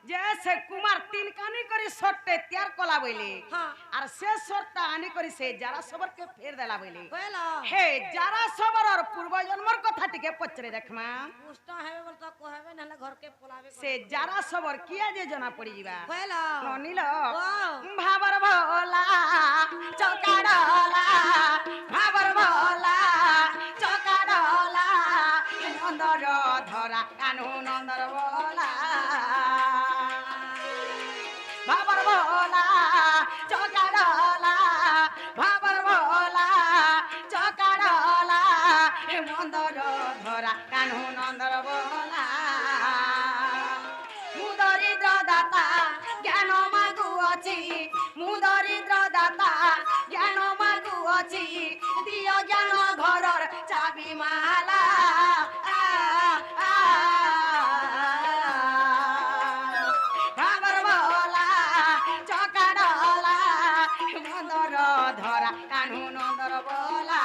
जैसे कुमार तीन कानी करी शर्टे तैयार कला बोले हाँ और से शर्टटा आनी करी से जारा सबर के फेर देला बोले बोलो हे जारा सबर और पूर्व जन्मर कथा टिके पचरे देखमा पुष्टा है बोलता कहबे नहले घर के पोलावे से जारा सबर किया जे जना पड़ी जीवा बोलो ननिल वाह भाबर भोला चौकाडला भाबर भोला चौकाडला नंदर धरा कानू नंदर भोला भाबर भोला चौकाडला भाबर भोला चौकाडला नंदर धरा कानू नंदर भोला मु दरिद्र दाता ज्ञान मागुअछि मु दरिद्र दाता ज्ञान मागुअछि दियो ज्ञान घरर चाबी माला भाबर भोला चौकाडला नंदर धरा कानू नंदर भोला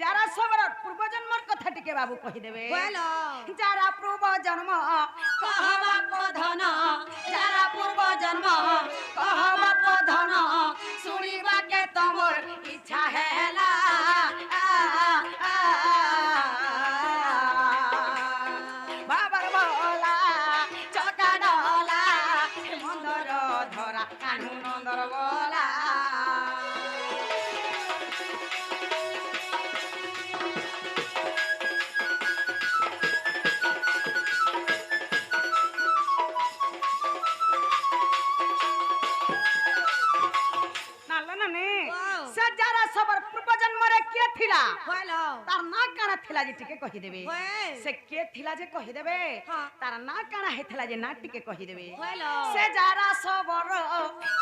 যারা সবার পূর্ব জন্মর কথা টিকে বাবু কহি দেবে बोलो যারা পূর্ব জন্ম কহবা প্রধন যারা পূর্ব জন্ম কহবা প্রধন শুনিবা কে তোমার ইচ্ছা হেলা বাবার বলা চকাডলা মন্দর ধরা কানু নন্দর বলা সবার পূর্ব জন্মরে কে থিলা बोलो তার না কানা থিলা যে টিকে কহি দেবে ওয়ে সে কে থিলা যে কহি দেবে হ্যাঁ। তার না কানা হেথিলা যে না টিকে কহি দেবে बोलो সে যারা সবর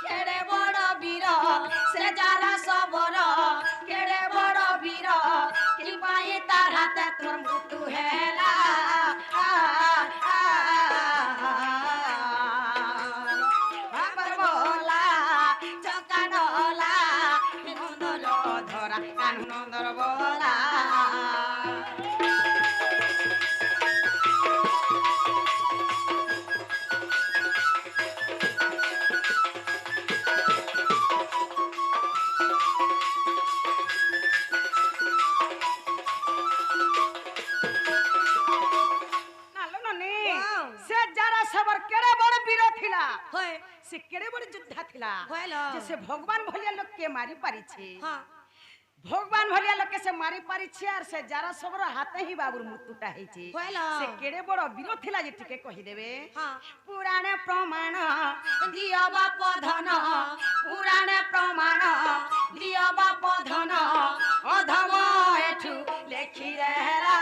কেড়ে বড় বীর সে যারা সবর কেড়ে বড় বীর কি পাই তার হাতে তোর মৃত্যু হেলা ভাবার বলা চকাডলা নন্দর ধরা কানু নন্দর বলা से जारा सबर केड़े बड़ वीर थिला होए से केड़े बड़ योद्धा थिला होएलो जैसे भगवान भलिया लोग के मारी पारी छे हां भगवान भलिया लोग के से मारी पारी छे और से जारा सबर हाथे ही बाबुर मृत्युटा हेई छे होएलो से केड़े बड़ वीर थिला जे टिके कहि देबे हां पुराणे प्रमाण दिया बाप धन पुराणे प्रमाण दिया बाप धन अधम एठु लेखि रहला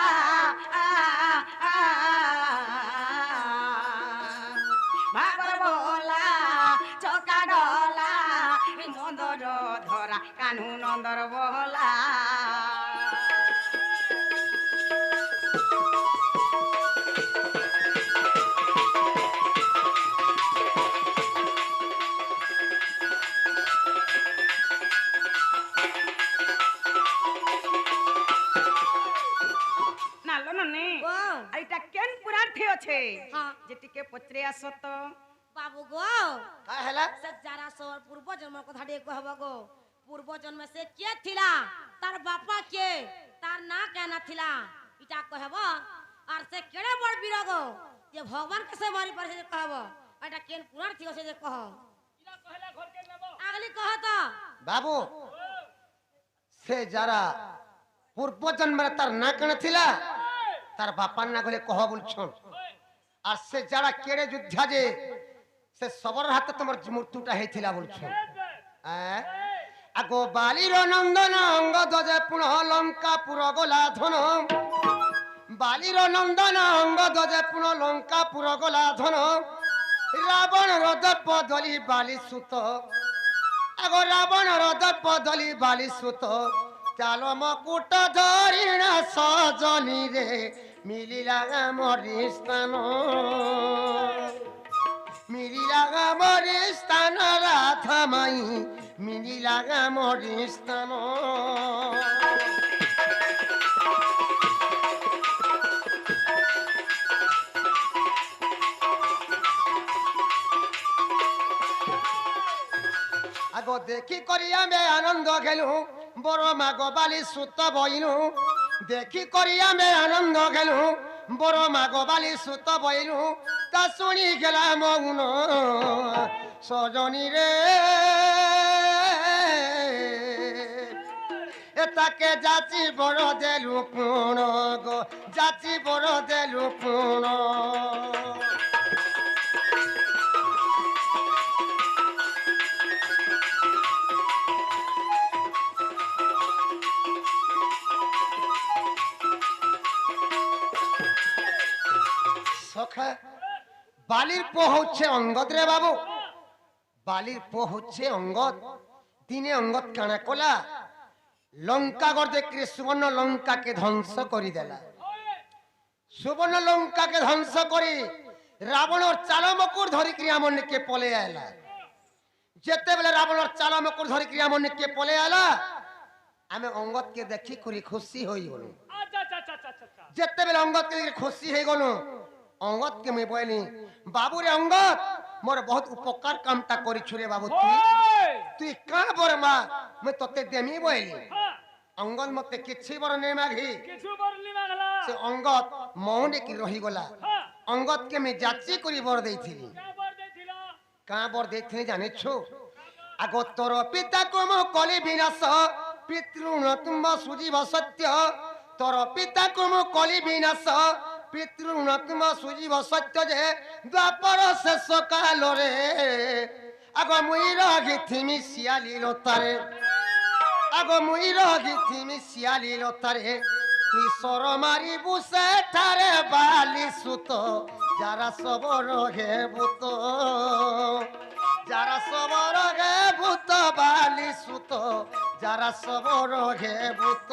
भागर बोला चकाडला नंदर धरा कानू नंदर बोला এইটা কেন পুরাণ থে আছে হ্যাঁ যেটিকে পচরে আসত बाबू गो का हैला से जारा सवर पूर्व जन्म कथा डे कहब गो पूर्व जन्म से के थिला तार बापा के तार ना केना थिला इटा कहब और से केड़े बड़ वीर गो ये भगवान के से मारी पर से कहब एटा केन पुराण थियो से जे कह इला कहला घर के लेबो अगली कह त बाबू से जरा पूर्व जन्म तार ना कण थिला तार बापा ना गले कह बोलछन और से जरा केड़े युद्धा जे से सबर हाथ तमर मृत्युटा हेथिला बोलछन आगो बालीर नंदन अंग ध्वजे पुनः लंका पुर गला धन बालीर नंदन अंग ध्वजे पुनः लंका पुर गला धन रावण दर्प दली बाली सुत आगो रावण दर्प दली बाली सुत चालो मकुट धरिण स সজনী রে মিলিলা আমার স্থান মিলিলা আমার স্থান রাধা মাই মিলিলা আমার স্থান আগ দেখি করি আমি আনন্দ গেলু বড় মাগ বালি সুত বইলু দেখি করি আমি আনন্দ গেলু বড় মাগ বালি সুত বইলু তা শুনি গেলাম মৌন সজনী রে তাকে যাচি বড় দেলু পুণ গো যাচি বড় দেলু পুণ সখা বালির পো হচ্ছে অঙ্গদ রে বাবু বালির পো হচ্ছে অঙ্গদ দিনে অঙ্গদ কানা কলা লঙ্কা গড় দেখে সুবর্ণ লঙ্কাকে ধ্বংস করি দেলা সুবর্ণ লঙ্কাকে ধ্বংস করি রাবণর চালমকুর ধরি ক্রিয়ামণিকে পলে আইলা যেতেবেলে রাবণর চালমকুর ধরি ক্রিয়ামণিকে পলে আইলা আমি অঙ্গদকে দেখি করি খুশি হই গলু যেতেবেলে অঙ্গদকে দেখি খুশি হয়ে গলু অঙ্গদকে মুই বইলি বাবুরে অঙ্গদ মোর বহুত উপকার কামটা করিছু রে বাবু তুই কাঁ বর মা মুই তোতে দেমি বইলি অঙ্গদ মতে কিছু বর নে মাগি সে অঙ্গদ মৌনে কি রহি গলা অঙ্গদ কে মে যাচি করি বর দেইছিলি কাঁ বর দেইছিলি জানিছো আগ তোর পিতা কম কলি বিনাশ পিতৃণ তুম সুজীব সত্য তোর পিতা কম কলি বিনাশ পিতৃণ তুম সুজীব সত্য যে দ্বাপর শেষ কালরে আগ মুই রগিথিমি শিয়ালি লতারে আগ মুই রগিথিমি শিয়ালি লতারে তুই সর মারিবু সেঠারে বালি সুত যারা সবর হে ভূত যারা সবর হে ভূত বালি সুত যারা সবর হে ভূত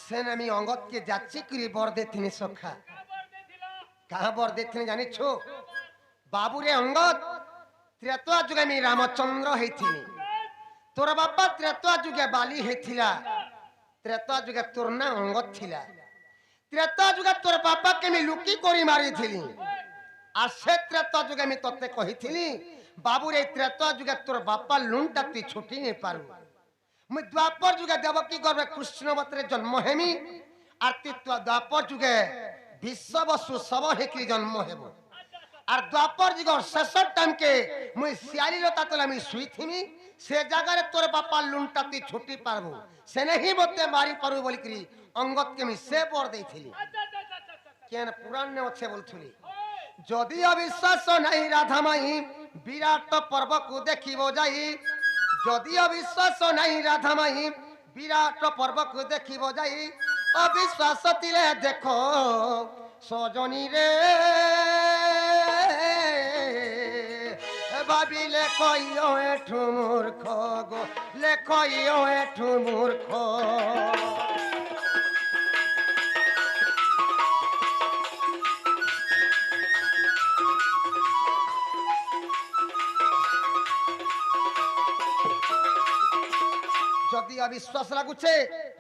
সেন আমি অঙ্গদকে যাচ্ছি করি বর দেখিনি সখা কাহা বর দেখিনি জানিছো বাবুরে অঙ্গদ ত্রেতয়া যুগে আমি রামচন্দ্র হইছিনি তোর বাপা ত্রেতয়া যুগে বালি হইছিলা ত্রেতয়া যুগে তোর না অঙ্গদ ছিলা ত্রেতয়া যুগে তোর বাপাকে আমি লুকি করি মারিছিলি আর সে ত্রেতয়া যুগে আমি তোতে কহিছিলি বাবুরে ত্রেতয়া যুগে তোর বাপা লুনটা তুই ছুটি নে পারু মুই দ্বাপর যুগে দেবকী গর্ভে কৃষ্ণবত্রে জন্ম হেমি আর তুই দ্বাপর যুগে বিশ্ববসু সব হেকি জন্ম হেব আর দ্বাপর যুগর শেষ টাইমকে মুই শিয়ালি লতা তলে আমি শুইথিমি সে জায়গায় তোর বাপা লুনটা তুই ছুটি পারবো সেনে হি মতে মারি পারবো বলি করি অঙ্গদকে আমি সে বর দেইছিলি কেন পুরাণে আছে বলছিলি যদি অবিশ্বাস নাই রাধামাই বিরাট পর্বকু দেখিব যাই যদি অবিশ্বাস নাই রাধামাই বিরাট পর্বকু দেখিব যাই অবিশ্বাস তিলে দেখো সজনী রে ভাবিলে কইও এঠু মূর্খ গো লেখইও এঠু মূর্খ যদি অবিশ্বাস লাগুছে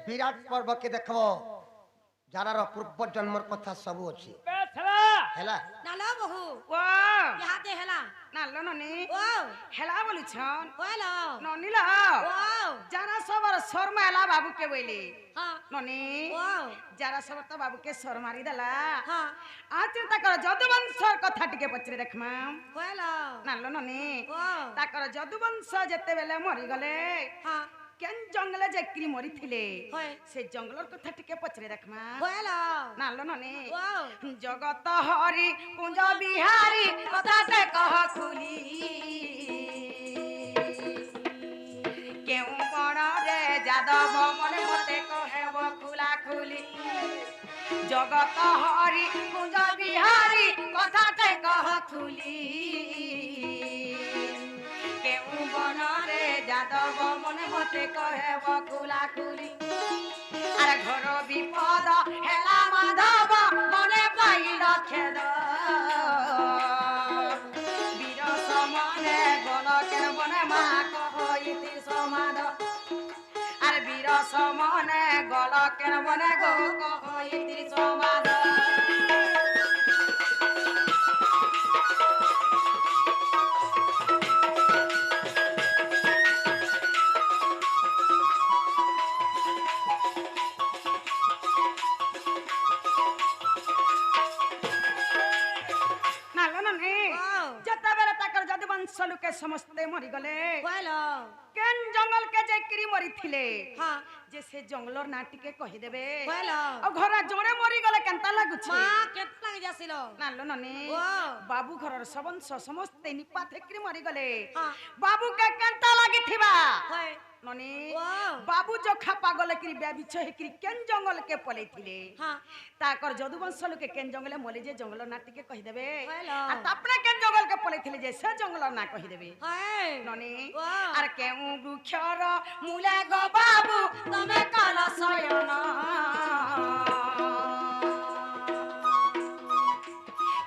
বিরাট পর্বকে দেখব যারার পূর্ব জন্মর কথা সবু আছে হেলা নালো বহু ও ইহাতে হেলা নালো ননি ও হেলা বলিছন ওলো ননি ল ও যারা সবার শর্মা এলা বাবুকে বইলি হ্যাঁ ননি ও যারা সবার তো বাবুকে সর মারি দেলা হ্যাঁ আর চিন্তা কর যদুবংশর কথা টিকে পচরে দেখমা ওলো নালো ননি ও তাকর যদুবংশ যেতেবেলে মরিগলে হ্যাঁ কেন জঙ্গলে যাইকি মরিଥିଲେ হয় সে জঙ্গলর কথা টিকে পচরে দেখমা ওলো নালো ননি ও জগত হরি কুঞ্জ বিহারি কথাতে কহ খুলি কেউ বড় রে যাদব মনে মতে কহেব খুলা খুলি জগত হরি কুঞ্জ বিহারি খুলি কেউ বনরে যাদব মনে মতে কহেব কুলা খুলি আর ঘর বিপদ হেলা মাধব মনে পাইল খেদ বীর সমনে গলকের মনে মা কইতি সমাদ আর বীর সমনে গলকের মনে গো কইতি সমাদ যেତେବେଳେ ତାଙ୍କର ଯଦୁବଂଶ ଲୋକେ ସମସ୍ତେ ମରିଗଲେ কইলো କେନ୍ ଜଙ୍ଗଲ କେ ଯାଇକିରି ମରିଥିଲେ হ্যাঁ ଯେ ସେ ଜଙ୍ଗଲର ନାଁ ଟିକେ କହିଦେବେ কইলো ଆଉ ଘର ଜଣେ ମରିଗଲେ କେନ୍ତା ଲାଗୁଛି মা কেত লাগি যাছিল ନାଲୋ ନନି ও ବାବୁ ଘରର ସବଂଶ ସମସ୍ତେ ନିପାତ ହେଇକିରି ମରିଗଲେ হ্যাঁ ବାବୁ କେ କେନ୍ତା ଲାଗିଥିବା হয় ନନି ও ବାବୁ ଯୋଖା ପାଗଲ କିରି ବ୍ୟାବିଛ ହେଇକିରି କେନ୍ ଜଙ୍ଗଲ କେ ପଲେଇଥିଲେ হ্যাঁ ତାକର ଯଦୁବଂଶ ଲୋକେ କେନ୍ ଜଙ୍ଗଲେ ମଲେ ଯେ ଜଙ୍ଗଲ ନାଁ ଟିକେ କହିଦେବେ কইলো আর তাপরে কেন জঙ্গল কে পলাইছিলে যে সে জঙ্গলর না কহিদেবে হয় ননি ও আর কেউ বৃক্ষর মূলে গো বাবু তুমি কল শয়ন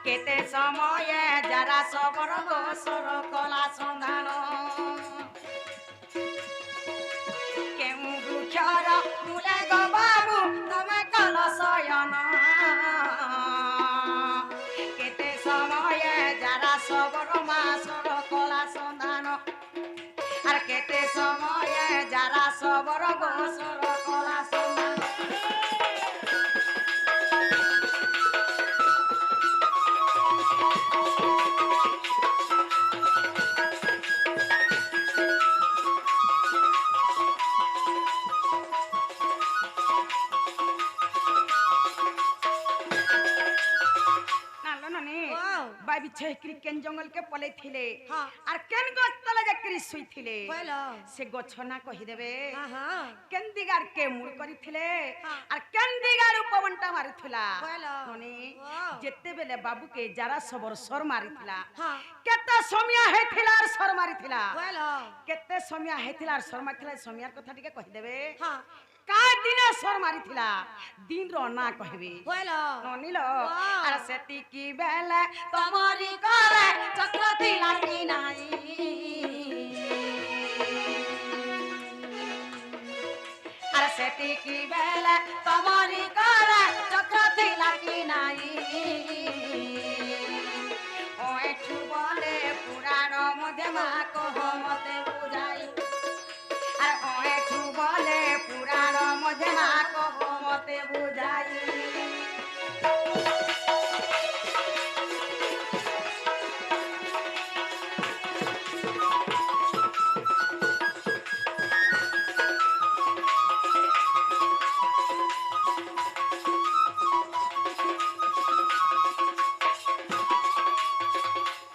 কেতে সময়ে যারা সবর গোসর কলা সন্ধান কেউ বৃক্ষর মূলে গো বাবু তুমি কল শয়ন কেতে সময়ে যারা সবর মাসর কলা সন্ধান আর কেতে সময়ে যারা সবর গোসর কলা সন্ধান নালো ননি ও বাই বিছে কেন জঙ্গল কে পলাইছিলে হ্যাঁ আর কেন গছ তলে যাকরি শুইছিলে কইলো সে গছ না কহিদেবে হ্যাঁ হ্যাঁ কেন দিগার কে মুড় করিଥିଲେ হ্যাঁ। আর কেন দিগার উপবনটা মারিଥିଲା কইলো ননি ও যেতেবেলে বাবুকে যারা সবর সর মারিଥିଲା হ্যাঁ কেতে সমিয়া হেଥିଲା আর সর মারিଥିଲା কইলো কেতে সমিয়া হেଥିଲା আর সর মারিଥିଲା সমিয়ার কথা টিকে কহিদেবে হ্যাঁ কা দিনে সর মারিଥିଲା দিন র না কহিবে কইলো ননিল Wow. আর সেতি কি বেলে তোমারি করে চক্র দিলা কি নাই আর সেতি কি বেলে তোমারি করে চক্র দিলা কি নাই ওইঠু বলে পুরাণ মধ্যে মা কহ মতে বুঝাই আর ওইঠু বলে পুরাণ মধ্যে মা কহ মতে বুঝাই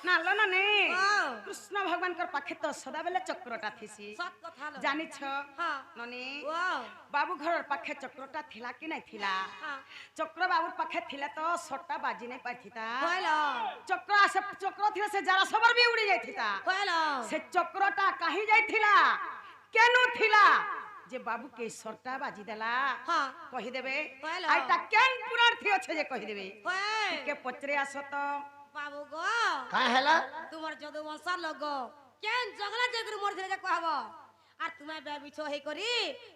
নালো ননে ও কৃষ্ণ ভগবানଙ୍କର পাখে তো সদাবেলে চক্রটা থিসি সত কথা লো জানিছ হ্যাঁ ননি ও বাবু ঘরর পাখে চক্রটা থিলা কি নাই থিলা হ্যাঁ চক্র বাবুর পাখে থিলে তো সটটা বাজি নাই পাইথিতা কইলো চক্র আসে চক্র থিলে সে যারা সবার বি উড়ি যাইথিতা কইলো সে চক্রটা কাহি যাইথিলা কেন থিলা যে বাবু কে সরটা বাজি দেলা হ্যাঁ কহিদেবে কইলো আইটা কেন পুরার থি আছে যে কহিদেবে কই কে পচরে আসো তো বাবু গো কাঁ হেলা তোমার যদুবংশর লোক কেন জঙ্গলে যে করে মরছিলে যে কহব আর তুমি বেবিছ হেই করি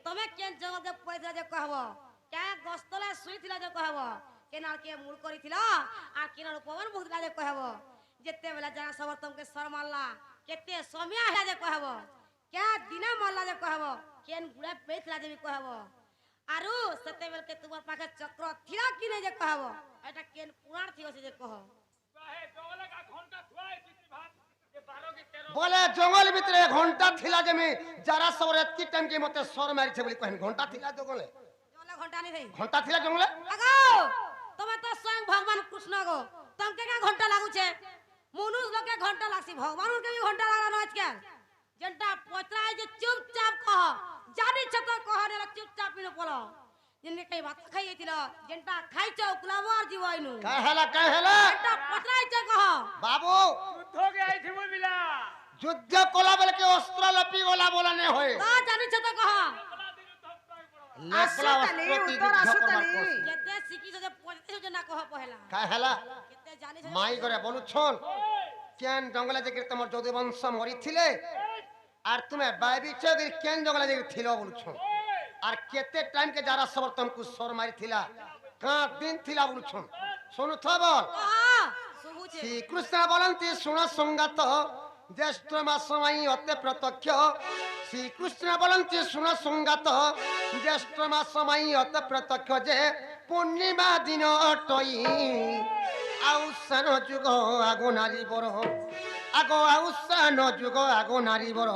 তুমি কেন জঙ্গলকে পয়সা যে কহব কে গস্তলে শুইছিল যে কহব কেন আর কে মুড় করিছিল আর কেন উপবন বহুতলা যে কহব যেতে বেলা যারা সবর তোমাকে সর মারলা কেতে সমিয়া হেলা যে কহব কে দিনা মারলা যে কহব কেন গুড়ে পেইতলা যে কহব আরু সেতে বেলকে তোমার পাখে চক্র থিলা কি নাই যে কহব এটা কেন পুরাণ থিগছে যে কহ বলে জঙ্গল ভিতরে ঘন্টা থিলা যেমি যারা সব এতকি টাইম কে মতে সর মারিছে বলি কহিম ঘন্টা থিলা জঙ্গলে জঙ্গলে ঘন্টা নেই ভাই ঘন্টা থিলা জঙ্গলে আগো তুমি তো স্বয়ং ভগবান কৃষ্ণ গো তোমাকে কে ঘন্টা লাগুছে মনুষ লোকে ঘন্টা লাগছি ভগবান কে भी ঘন্টা লাগানো আজকাল যেটা পচরাই যে চুপচাপ কহ জানি ছত কহ রে চুপচাপ পিনো পলো যেনে কই ভাত খাই যাইছিল যেটা খাইছো কুলাবার জীবইনু কাঁ হেলা যেটা পচরাই যে কহ বাবু যুদ্ধকে আইথিব মিলা যুদ্ধ কলা বলে কি অস্ত্র লপি গলা বলা নে হয় তা জানিছ তো কহ লেপলা আসুতালি, অস্ত্র তি উত্তর যুদ্ধ করবার আসুতালি। কষ্ট কেতে শিখিছ যে পড়তেছ যে না কহ পহেলা কাই হেলা কেতে জানিছ মাই করে বলুছন কেন জঙ্গলে যে তোমার যদুবংশ মরিছিলে আর তুমি বাইবিছ যে কেন জঙ্গলে যে থিল বলুছন আর কেতে টাইম কে যারা সবর তুমকু সর মারিছিলা কা দিন থিলা বলুছন শুনু থবল কহ শুভুছে শ্রীকৃষ্ণ বলন্তি শুণ সংগাত জ্যেষ্ঠ মাসমাই অতে প্রত্যক্ষ শ্রীকৃষ্ণ বলন্তি শুণ সংগাত জ্যেষ্ঠ মাসমাই অতে প্রত্যক্ষ যে পূর্ণিমা দিন অটই আউসান যুগ আগো নারী বর আগো আউসান যুগ আগো নারী বর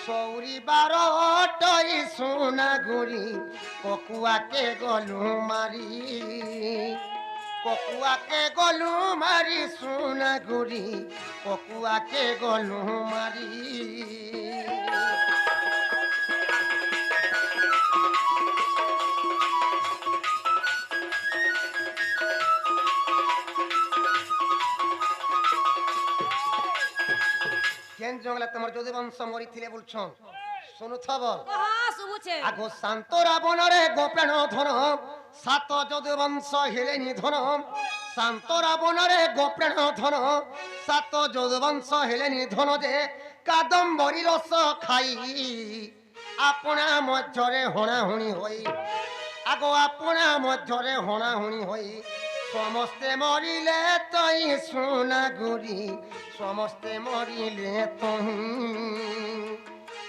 সৌরি বার অটই সোনা গুড়ি ককুয়াকে গলু মারি ককুয়াকে গলু মারি সোনা গুড়ি ককুয়াকে গলু মারি কেন জঙ্গলে তোমার যদি বংশ মরিছিলে বলছন শুনুথব কহ শুভুছে আগো শান্ত রাবণরে গোপেণ ধন সাত যদু বংশ হেলে নিধন শান্ত রাবণরে গোপেণ ধন সাত যদু বংশ হেলে নিধন যে কাদম্বরী রস খাই আপনা মধ্যরে হଣାহুଣି হই আগো আপনা মধ্যরে হଣାহুଣି হই সমস্তে মরিলে তই সোনা গুড়ি সমস্তে মরিলে তই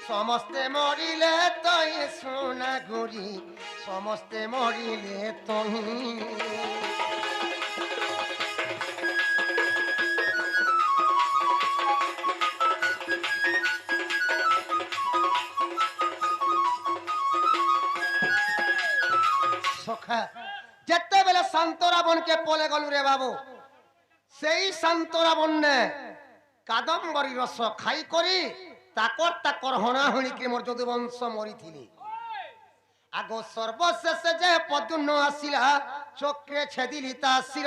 সমস্তে মরিলে তই সোনা গুড়ি সমস্তে মরিলে তই সখা যেতেবেলে শান্ত রাবণকে পলে গলু রে বাবু সেই শান্ত রাবণ নে কাদম্বরী রস খাই করি তাকর হଣାহুণিকে মোর যদুবংশ মরিথিলি আগ সর্বশেষে যে পদ্মুন্ন আসিলা চক্রে ছেদিলি তা শির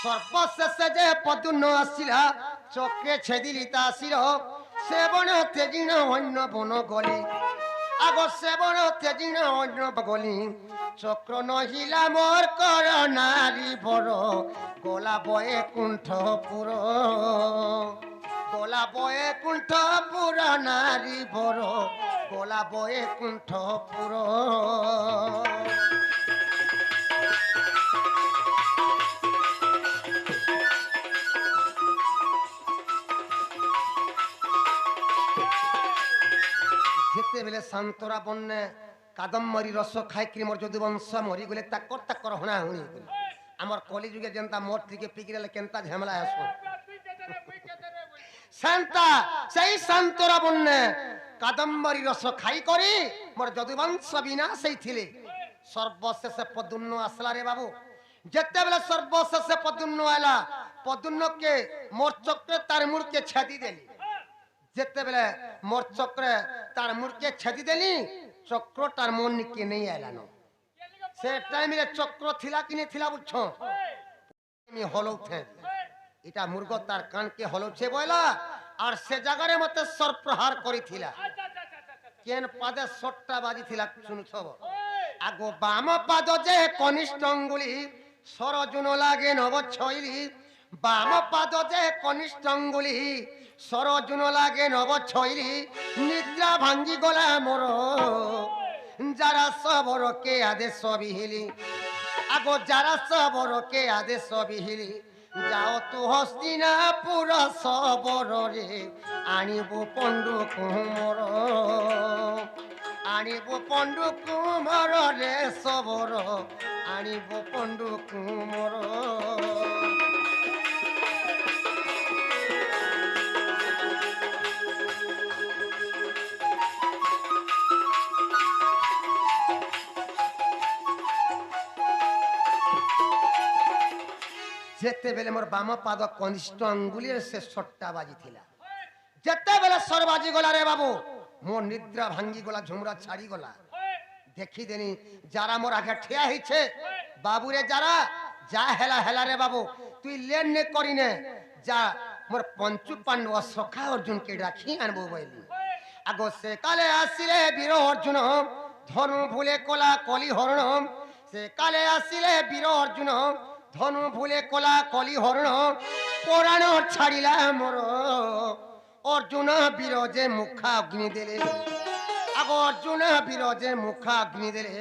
সর্বশেষে যে পদ্মুন্ন আসিলা চক্রে ছেদিলি তা শির সেবন তেজিণ অন্য বন গলি আগ সেবন তেজিণ অন্য গলি চক্র নহিলা মোর কর নারী বড় গোলা বয়ে কুণ্ঠপুর গোলা বয়ে কুণ্ঠপুর নারী বড় গোলা বয়ে কুণ্ঠপুর যেতেবেলে শান্তরা বন্যে কাদম্বরী রস খাইকি মোর যদুবংশ মরিগলে তাকর হଣାহুଣି করি আমার কলি যুগে যেনতা মোর থেকে পিগিরেলে কেনতা ঝামেলা আসো শান্তা সেই শান্তরা বন্যে কাদম্বরী রস খাই করি মোর যদুবংশ বিনাশ হইছিলে সর্বশেষে পদ্মুন্ন আসলা রে বাবু যেতেবেলে সর্বশেষে পদ্মুন্ন আইলা পদ্মুন্নকে মোর চক্রে তার মুড়কে ছেদি দেলি যেতেবেলে মোর চক্রে তার মুড়কে ছেদি দেলি চক্রটার মন নিকে নেই আইলানো সে টাইমে চক্র থিলা কিনে থিলা বুঝছ আমি হলৌথে এটা মুর্গ তার কানকে হলৌছে বইলা আর সে জায়গারে মতে সরপ্রহার করিছিলা কেন পাদে সট্টা বাজিছিলা শুনুছ আগো বাম পাদ যে কনিষ্ঠ অঙ্গুলি সরজুন লাগে নব ছইলি বাম পাদ যে কনিষ্ঠ অঙ্গুলি সরজুন লাগে নব ছইলি নিদ্রা ভাঙ্গি গলা মোর যারা সবরকে আদেশ বিহিলি আগো যারা সবরকে আদেশ বিহিলি যাও তু হস্তিনাপুর সবরে আনিব পণ্ডু কুমর আনিব পণ্ডু কুমর রে সবর আনিব পণ্ডু কুমর যেতেবেলে মোর বাম পাদ কনিষ্ঠ আঙ্গুলির সে সট্টা বাজিছিলা যেতেবেলে সর বাজি গলা রে বাবু মোর নিদ্রা ভাঙ্গি গলা ঝুমরা ছাড়ি গলা দেখি দেনি যারা মোর আগে ঠিয়া হইছে বাবুরে যারা যা হেলা হেলা রে বাবু তুই লেন নে করিনে যা মোর পঞ্চু পাণ্ডব সখা অর্জুন কে রাখি আনবো বইলি আগো সে কালে আসিলে বীর অর্জুন ধনু ভুলে কলা কলি হরণ সে কালে আসিলে বীর অর্জুন ধনু ভুলে কলা কলি হরণ পুরাণ ছাড়িলা মোর অর্জুন বীরজে মুখা অগ্নি দেলে আগো অর্জুন বীরজে মুখা অগ্নি দেলে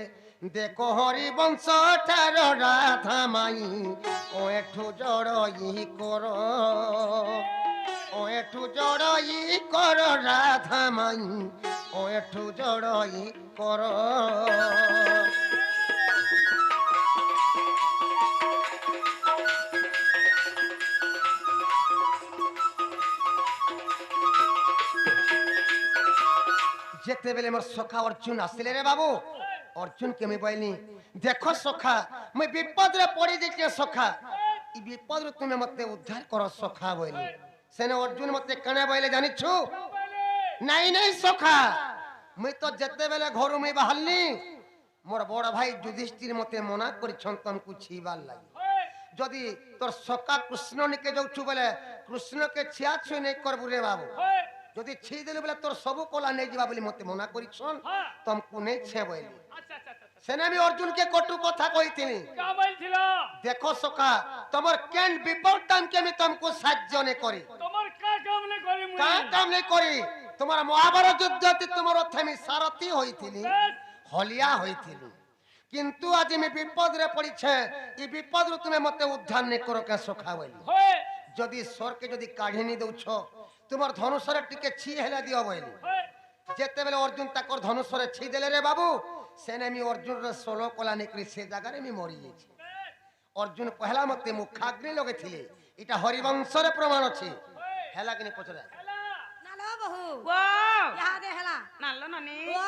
দেখো হরি বংশ ঠার রাধা মাই ও এঠু জড়ই কর ও এঠু জড়ই কর রাধা মাই ও এঠু জড়ই কর যেতে বেলে মোর সখা অর্জুন আসলে রে বাবু অর্জুন কে আমি বইনি দেখো সখা মই বিপদরে পড়ি যাইছে সখা এই বিপদরে তুমি মতে উদ্ধার করো সখা বইলি সেনে অর্জুন মতে কানে বইলে জানিছু নাই নাই সখা মই তো যেতে বেলে ঘরু মই বাহারনি মোর বড় ভাই যুধিষ্ঠির মতে মনা করিছন তমকু ছিবার লাগি যদি তোর সখা কৃষ্ণ নিকে যাউছু বলে কৃষ্ণকে ছিয়া ছুই নাই করবু রে বাবু যদি ছি দেলে বলে তোর সবু কলা নেই যাবা বলি মতে মনা করিছন তমকু নেই ছে বইলি সেনে আমি অর্জুনকে কটু কথা কইতিনি কা বলছিল দেখো সখা তোমার কেন বিপদ টাইমকে আমি তমকু সাহায্য নে করি তোমার কা কামনে করি মুই কাম কাম নে করি তোমার মহাভারত যুদ্ধতে তোমার আমি সারথি হইতিনি হলিয়া হইতিনি কিন্তু আজ আমি বিপদরে পড়িছে এই বিপদরু তুমি মতে উদ্ধার নে করো কে সখা বইলি হয় যদি সরকে যদি কাঢ়িনি দউছ তোমার ধনুষরে টিকে ছি হেলা দিও বইলি হয় যেতে বেলে অর্জুন তাকর ধনুষরে ছি দেলে রে বাবু সেনে আমি অর্জুনরে 16 কলা নিকরি সে জায়গারে আমি মরি যাইছি অর্জুন পহলা মতে মুখাগ্নি লগেছিলে এটা হরিবংশরে প্রমাণ আছে হেলা কিনি পছরে নালো বহু ও ইহাদে হেলা নাল ননি ও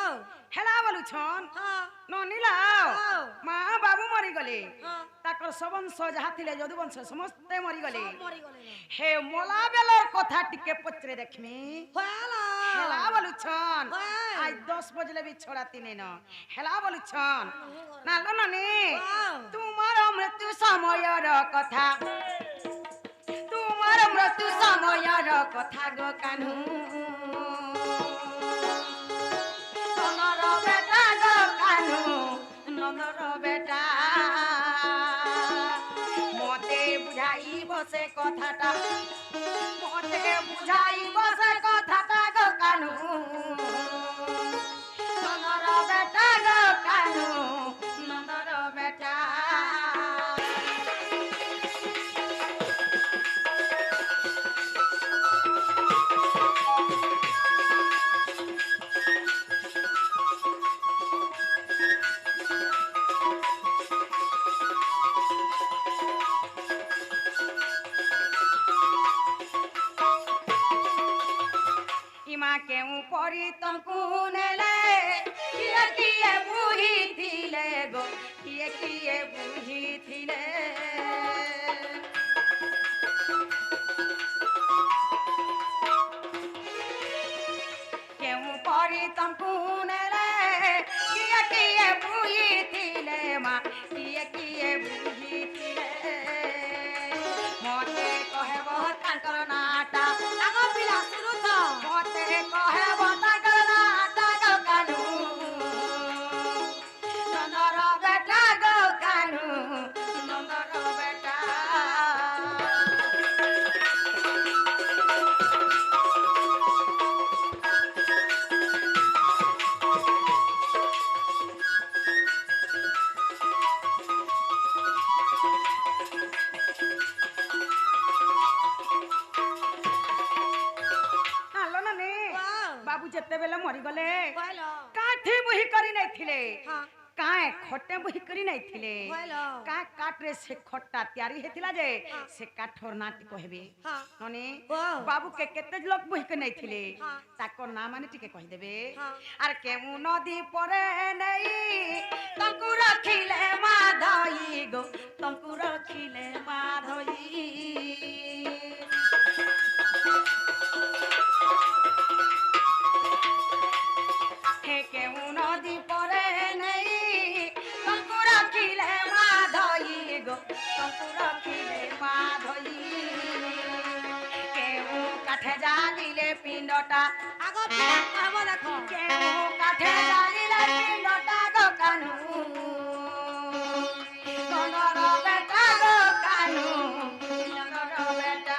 হেলা বলুছন হ্যাঁ ননি লাও হ্যাঁ। মা বাবু মরি গলে হ্যাঁ তাকর সবংশ যাহা থিলে যদুবংশ সমস্তে মরি গলে সব মরি গলে না হে মোলা বেলর কথা টিকে পচরে দেখমি হেলা হেলা বলুছন হয়। আজ 10 বজলে বি ছড়াতি নেন হেলা বলুছন নাল ননি ওয়াও। তোমার মৃত্যু সময়ের কথা তোমার মৃত্যু সময়ের কথা গো কানু নন্দর বেটা গো কানু নন্দর বেটা মতে বুঝাই বসে কথাটা মতে বুঝাই বসে কথাটা গো কানু নন্দর বেটা গো কানু নন্দর বেটা ইমা কেউ পরি তমকু নেলে কিয়ে কিয়ে বুঝিছিলে গো কিয়ে কিয়ে বুঝিছিলে কেউ পরি তমকু নেলে কিয়ে কিয়ে বুঝিছিলে মা কিয়ে কিয়ে বুঝিছিলে মতে কহেব তাঙ্কর নাটা আগো পিলা শুরু তো মতে কহেব তাঙ্কর নাটা গো কানু নন্দর বেটা গো কানু নন্দর বেটা আলো নানি ওয়াও। বাবু যেতেবেলে মরিগলে কইলো কাঠি বহি କରି ନେଇଥିଲେ হ্যাঁ କାଏ ଖଟେ ବହି କରି ନେଇଥିଲେ কইলো କା କାଠରେ ସେ ଖଟା ତିଆରି ହେଇଥିଲା ଯେ ହଁ। ସେ କାଠର ନାଁ ଟି କହିବେ হ্যাঁ ନନି ওয়াও। ବାବୁ କେତେ ଲୋକ ବହି କରି ନେଇଥିଲେ ହଁ। ତାଙ୍କ ନାଁ ମାନେ ଟିକେ କହିଦେବେ ହଁ। ଆରେ କେଉଁ ନଦୀ ପରେ ନେଇ ତାଙ୍କୁ ରଖିଲେ ମାଧଇ ଗୋ ତାଙ୍କୁ ରଖିଲେ ମାଧଇ হে কেউ নদী পরে নেই তঙ্কু রাখিলে মাধই গো তঙ্কু রাখিলে মাধই কাঠে জালিলে পিণ্ডটা আগ পিলা কহব দেখো কেউ কাঠে জালিলে পিণ্ডটা গো কানু কনর বেটা গো কানু কনর বেটা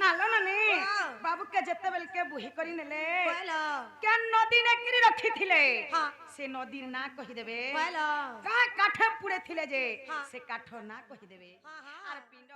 নালো নানি বাবুকে যেতেবেলকে বুহি করি নেলে কইল কেন নদী নেকরি রখিଥିଲେ হ্যাঁ সে নদীর না কহিদেবে কইল কাঠে পুড়ে থিলে যে হ্যাঁ। সে কাঠ না কহিদেবে হ্যাঁ হ্যাঁ আর পিণ্ড